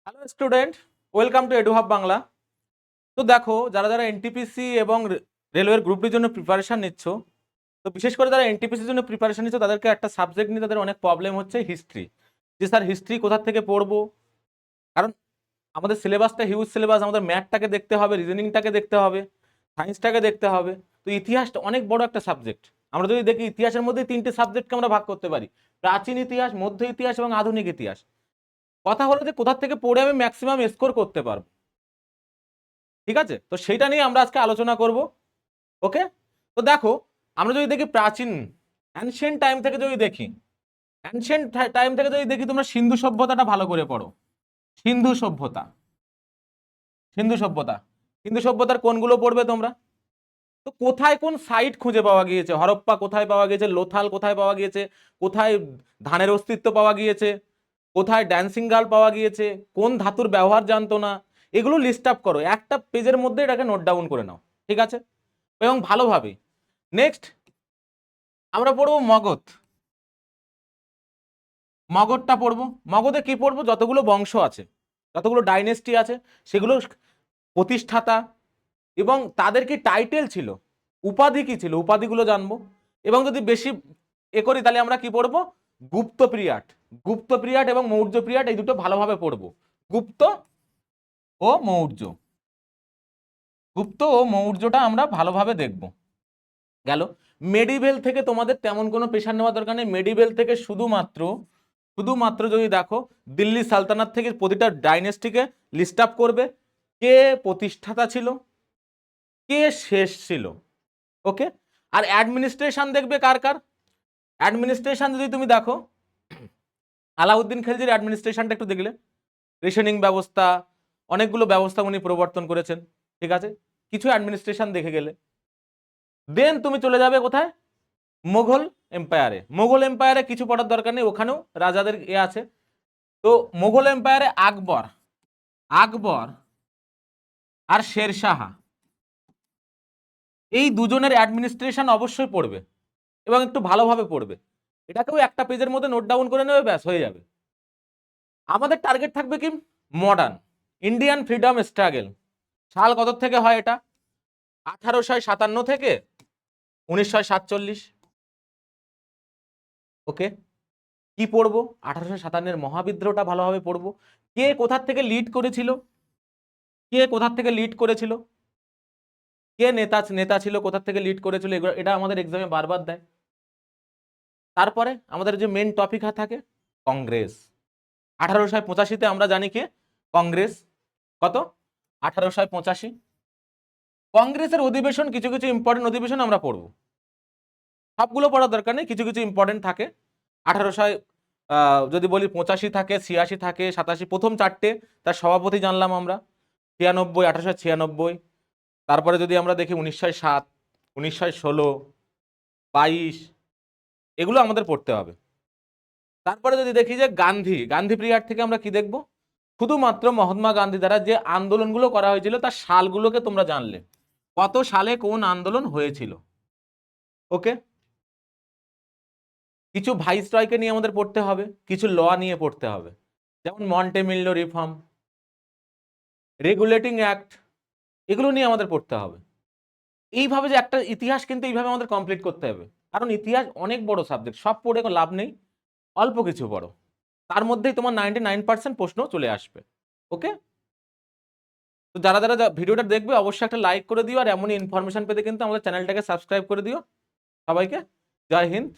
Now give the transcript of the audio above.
Hello student, welcome to এডুহাব Bangla. তো দেখো, যারা যারা এনটিপিসি এবং রেলওয়ের গ্রুপটির জন্য প্রিপারেশন নিচ্ছ, তো বিশেষ করে যারা এনটিপিসির জন্য প্রিপারেশন নিচ্ছ তাদেরকে একটা সাবজেক্ট নিয়ে তাদের অনেক প্রবলেম হচ্ছে হিস্ট্রি। যে স্যার হিস্ট্রি কোথা থেকে পড়বো, কারণ আমাদের সিলেবাসটা হিউজ সিলেবাস, আমাদের ম্যাথটাকে দেখতে হবে, রিজনিংটাকে দেখতে হবে, সায়েন্সটাকে দেখতে হবে। তো ইতিহাসটা অনেক বড় একটা সাবজেক্ট। আমরা যদি দেখি ইতিহাসের মধ্যে তিনটে সাবজেক্টকে আমরা ভাগ করতে পারি: প্রাচীন ইতিহাস, মধ্য ইতিহাস এবং আধুনিক ইতিহাস। কথা হলো যে কোথা থেকে পড়ে আমি ম্যাক্সিমাম স্কোর করতে পারবো। ঠিক আছে, তো সেইটা নিয়ে আমরা আজকে আলোচনা করব। ওকে, তো দেখো, আমরা যদি দেখি প্রাচীন অ্যানশিয়েন্ট টাইম থেকে যদি দেখি, তোমরা সিন্ধু সভ্যতাটা ভালো করে পড়ো। সিন্ধু সভ্যতা, সিন্ধু সভ্যতা, সিন্ধু সভ্যতার কোনগুলো পড়বে তোমরা? তো কোথায় কোন সাইট খুঁজে পাওয়া গিয়েছে, হরপ্পা কোথায় পাওয়া গিয়েছে, লোথাল কোথায় পাওয়া গিয়েছে, কোথায় ধানের অস্তিত্ব পাওয়া গিয়েছে, কোথায় ড্যান্সিং গার্ল পাওয়া গিয়েছে, কোন ধাতুর ব্যবহার জানতো না, এগুলো লিস্ট আপ করো, একটা পেজের মধ্যে এটাকে নোট ডাউন করে নাও। ঠিক আছে, এবং ভালোভাবে। নেক্সট আমরা পড়বো মগধ। মগধটা পড়বো। মগধে কি পড়বো? যতগুলো বংশ আছে, যতগুলো ডাইনেস্টি আছে, সেগুলো প্রতিষ্ঠাতা এবং তাদের কি টাইটেল ছিল, উপাধি কি ছিল, উপাধিগুলো জানবো। এবং যদি বেশি করি তাহলে আমরা কি পড়বো? গুপ্ত পিরিয়ড। গুপ্ত পিরিয়ড এবং মৌর্য পিরিয়ড, এই দুটো ভালোভাবে পড়বো। গুপ্ত ও মৌর্য, গুপ্ত ও মৌর্যটা আমরা ভালোভাবে দেখব। গেল। মেডিভেল থেকে তোমাদের তেমন কোনো প্রেশার নেওয়ার দরকার নেই। মেডিভেল থেকে শুধুমাত্র শুধুমাত্র যদি দেখো, দিল্লি সালতানাত থেকে প্রতিটা ডাইনেস্টিকে লিস্ট আপ করবে, কে প্রতিষ্ঠাতা ছিল, কে শেষ ছিল। ওকে, আর অ্যাডমিনিস্ট্রেশন দেখবে কার কার। অ্যাডমিনিস্ট্রেশন যদি তুমি দেখো, আলাউদ্দিন খিলজির অ্যাডমিনিস্ট্রেশনটা একটু দেখলে, রেশনিং ব্যবস্থা, অনেকগুলো ব্যবস্থা উনি প্রবর্তন করেছেন। ঠিক আছে, কিছু অ্যাডমিনিস্ট্রেশন দেখে গেলে, দেন তুমি চলে যাবে কোথায়? মুঘল এম্পায়ারে। মুঘল এম্পায়ারে কিছু পড়ার দরকার নেই, ওখানেও রাজাদের আছে। তো মুঘল এম্পায়ারে আকবর, আকবর আর শেরশাহ, এই দুজনের অ্যাডমিনিস্ট্রেশন অবশ্যই পড়বে এবং একটু ভালোভাবে পড়বে। এটাকেও একটা পেজের মধ্যে নোট ডাউন করে নেবে, ব্যাস হয়ে যাবে। আমাদের টার্গেট থাকবে কি? Modern Indian freedom struggle. সাল কত থেকে হয় এটা? 1857 থেকে 1947। ওকে, কি পড়বো? 1857 মহাবিদ্রোহটা ভালোভাবে পড়বো। কে কোথার থেকে লিড করেছিল, কে কোথার থেকে লিড করেছিল, কে নেতা নেতা ছিল, কোথার থেকে লিড করেছিল, এটা আমাদের এক্সামে বারবার দেয়। তারপরে আমাদের যে মেন টপিক থাকে কংগ্রেস। 1885 আমরা জানি কে কংগ্রেস। কত? 1885। কংগ্রেসের অধিবেশন, কিছু কিছু ইম্পর্টেন্ট অধিবেশন আমরা পড়বো, সবগুলো পড়ার দরকার নেই, কিছু কিছু ইম্পর্টেন্ট থাকে। 1800 যদি বলি 85 থাকে, 86 থাকে, 87, প্রথম চারটে তার সভাপতি জানলাম আমরা। 96, 1896। তারপরে যদি আমরা দেখি 1907, 1916, 22, এগুলো আমাদের পড়তে হবে। তারপরে যদি দেখি যে গান্ধী, গান্ধী পিরিয়ড থেকে আমরা কি দেখব? শুধুমাত্র মহাত্মা গান্ধী দ্বারা যে আন্দোলনগুলো করা হয়েছিল তার সালগুলোকে তোমরা জানলে, কত সালে কোন আন্দোলন হয়েছিল। ওকে, কিছু ভাইসরয়কে নিয়ে আমাদের পড়তে হবে, কিছু ল নিয়ে পড়তে হবে, যেমন মন্টেমিল্লো রিফর্ম, রেগুলেটিং অ্যাক্ট, এগুলো নিয়ে আমাদের পড়তে হবে। এইভাবে যে একটা ইতিহাস কিন্তু এইভাবে আমাদের কমপ্লিট করতে হবে, কারণ ইতিহাস অনেক বড় সাবজেক্ট, সব পড়ে কোনো লাভ নেই, অল্প কিছু পড়ো, তার মধ্যেই তোমার 99% প্রশ্ন চলে আসবে। ওকে, তো যারা যারা ভিডিওটা দেখবে অবশ্যই একটা লাইক করে দিও, আর এমনই ইনফরমেশন পেতে কিন্তু আমাদের চ্যানেলটাকে সাবস্ক্রাইব করে দিও। সবাইকে জয় হিন্দ।